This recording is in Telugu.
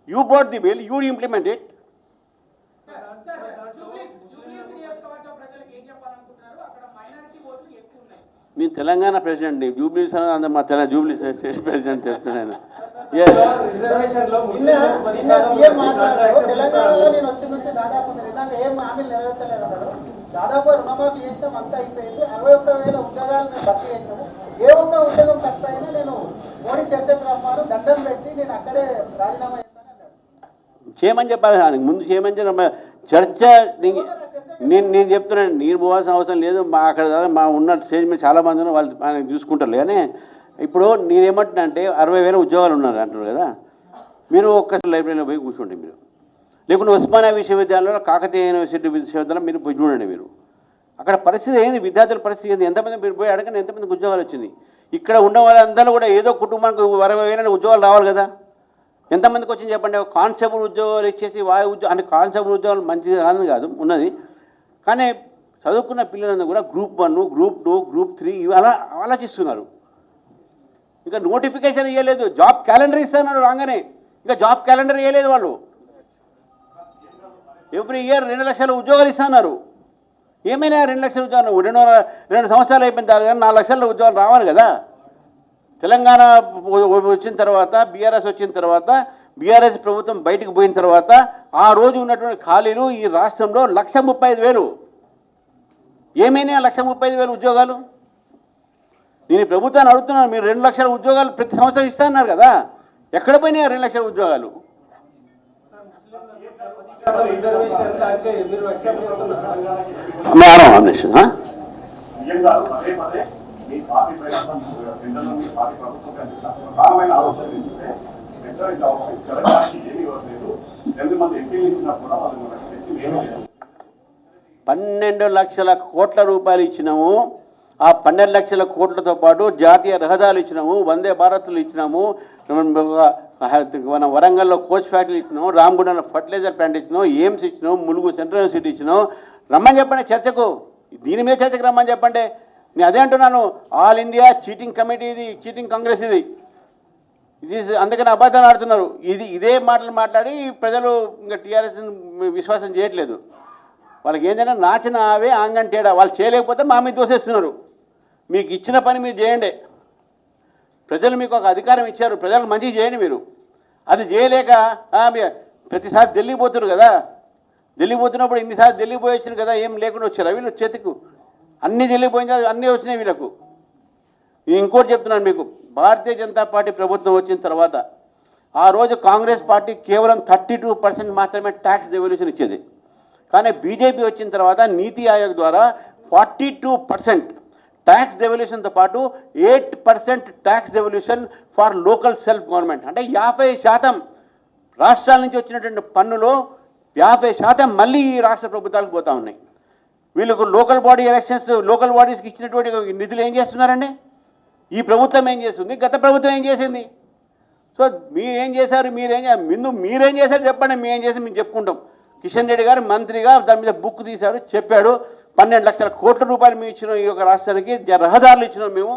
You brought the bill, you implement it. నేను తెలంగాణ ప్రెసిడెంట్ జూబ్లీస్ మా జూబ్లీ స్టేట్ ప్రెసిడెంట్ చెప్తున్నాను. తెలంగాణలో నేను వచ్చిన నుంచి దాదాపు ఏం హామీలు నెరవేర్చలేదు. దాదాపు రుణమాఫీ చేస్తాం, అంతా అయిపోయింది. 61,000 ఉద్యోగాలు మేము భర్తీ చేసాము. ఏ ఒక్క ఉద్యోగం తప్ప అయినా నేను మోడీ చర్చకు రమ్మాను, దండం పెట్టి నేను అక్కడే రాజీనామా చేస్తాను అన్నాడు. చేయమని చెప్పాలి, దానికి ముందు చేయమని చెప్పి చర్చ. నేను చెప్తున్నాను, నేను పోవాల్సిన అవసరం లేదు. మా అక్కడ మా ఉన్న స్టేజ్ మీద చాలామంది వాళ్ళు ఆయన చూసుకుంటారు. కానీ ఇప్పుడు నేనేమంటున్నా అంటే 60,000 ఉద్యోగాలు ఉన్నారు అంటున్నారు కదా. మీరు ఒక్కసారి లైబ్రరీలో పోయి కూర్చోండి. మీరు లేకుంటే ఉస్మానియా విశ్వవిద్యాలయంలో, కాకతీయ యూనివర్సిటీ విశ్వవిద్యాలయం మీరు పోయి చూడండి. మీరు అక్కడ పరిస్థితి ఏంది, విద్యార్థుల పరిస్థితి ఏంది, ఎంతమంది మీరు పోయి అడగండి ఎంతమందికి ఉద్యోగాలు వచ్చింది. ఇక్కడ ఉన్న వాళ్ళందరూ కూడా ఏదో కుటుంబానికి 60,000 ఉద్యోగాలు రావాలి కదా. ఎంతమందికి వచ్చింది చెప్పండి. కానిస్టేబుల్ ఉద్యోగాలు ఇచ్చేసి వాయు ఉద్యోగం అంటే కానిస్టేబుల్ ఉద్యోగాలు మంచిది కాదు ఉన్నది. కానీ చదువుకున్న పిల్లలందరూ కూడా గ్రూప్ 1, గ్రూప్ 2, గ్రూప్ 3 ఇవి అలా ఆలోచిస్తున్నారు. ఇంకా నోటిఫికేషన్ ఇవ్వలేదు, జాబ్ క్యాలెండర్ ఇస్తున్నారు రాగానే. ఇంకా జాబ్ క్యాలెండర్ ఇవ్వలేదు వాళ్ళు. ఎవ్రీ ఇయర్ 2 లక్షల ఉద్యోగాలు ఇస్తున్నారు. ఏమైనా 2 లక్షల ఉద్యోగాలు 2 సంవత్సరాలు అయిపోయిన తర్వాత 4 లక్షల ఉద్యోగాలు రావాలి కదా. తెలంగాణ వచ్చిన తర్వాత, బీఆర్ఎస్ వచ్చిన తర్వాత, బీఆర్ఎస్ ప్రభుత్వం బయటకు పోయిన తర్వాత ఆ రోజు ఉన్నటువంటి ఖాళీలు ఈ రాష్ట్రంలో 135,000. ఏమైనా 135,000 ఉద్యోగాలు. నేను ఈ ప్రభుత్వాన్ని అడుగుతున్నాను, మీరు 2 లక్షల ఉద్యోగాలు ప్రతి సంవత్సరం ఇస్తా అన్నారు కదా. ఎక్కడ పోయినాయి 2 లక్షల ఉద్యోగాలు? $12 లక్షల కోట్ల రూపాయలు ఇచ్చినాము. ఆ 12 లక్షల కోట్లతో పాటు జాతీయ రహదారులు ఇచ్చినాము, వందే భారత్లు ఇచ్చినాము, మన వరంగల్లో కోచ్ ఫ్యాక్టరీ ఇచ్చినాము, రామగుండంలో ఫర్టిలైజర్ ప్లాంట్ ఇచ్చినాం, ఎయిమ్స్ ఇచ్చినాం, ములుగు సెంట్రల్ యూనివర్సిటీ ఇచ్చినాం. రమ్మని చెప్పండి చర్చకు, దీని మీద చర్చకు రమ్మని చెప్పండి. నేను అదే అంటున్నాను, ఆల్ ఇండియా చీటింగ్ కమిటీ ఇది, చీటింగ్ కాంగ్రెస్ ఇది. అందుకని అబద్ధాలు ఆడుతున్నారు. ఇదే మాటలు మాట్లాడి ప్రజలు ఇంకా టీఆర్ఎస్ విశ్వాసం చేయట్లేదు. వాళ్ళకి ఏంటంటే నాచిన ఆవే ఆంగన్ తేడా. వాళ్ళు చేయలేకపోతే మా మీద దోసేస్తున్నారు. మీకు ఇచ్చిన పని మీరు చేయండి. ప్రజలు మీకు ఒక అధికారం ఇచ్చారు, ప్రజలకు మంచిగా చేయండి. మీరు అది చేయలేక ప్రతిసారి ఢిల్లీ పోతున్నారు కదా. ఢిల్లీ పోతున్నప్పుడు ఇన్నిసార్లు ఢిల్లీ పోయి వచ్చినారు కదా, ఏం లేకుండా వచ్చారు వీళ్ళు చేతికు. అన్నీ ఢిల్లీ పోయిన అన్నీ వచ్చినాయి వీళ్ళకు. నేను ఇంకోటి చెప్తున్నాను మీకు, భారతీయ జనతా పార్టీ ప్రభుత్వం వచ్చిన తర్వాత ఆ రోజు కాంగ్రెస్ పార్టీ కేవలం 32% మాత్రమే ట్యాక్స్ డెవల్యూషన్ ఇచ్చేది. కానీ బీజేపీ వచ్చిన తర్వాత నీతి ఆయోగ్ ద్వారా 42% ట్యాక్స్ డెవల్యూషన్తో పాటు 8% tax devolution for local self government. అంటే 50% రాష్ట్రాల నుంచి వచ్చినటువంటి పన్నులో 50% మళ్ళీ ఈ రాష్ట్ర ప్రభుత్వాలకు పోతూ ఉన్నాయి. వీళ్ళకు లోకల్ బాడీ ఎలక్షన్స్, లోకల్ బాడీస్కి ఇచ్చినటువంటి నిధులు ఏం చేస్తున్నారండి? ఈ ప్రభుత్వం ఏం చేస్తుంది, గత ప్రభుత్వం ఏం చేసింది? సో మీరేం చేశారు, మీరేం చేశారు చెప్పండి. మేమేం చేసి మేము చెప్పుకుంటాం. కిషన్ రెడ్డి గారు మంత్రిగా దాని మీద బుక్ తీశాడు, చెప్పాడు. 12 లక్షల కోట్ల రూపాయలు మేము ఇచ్చినాం ఈ యొక్క రాష్ట్రానికి, రహదారులు ఇచ్చినాం మేము.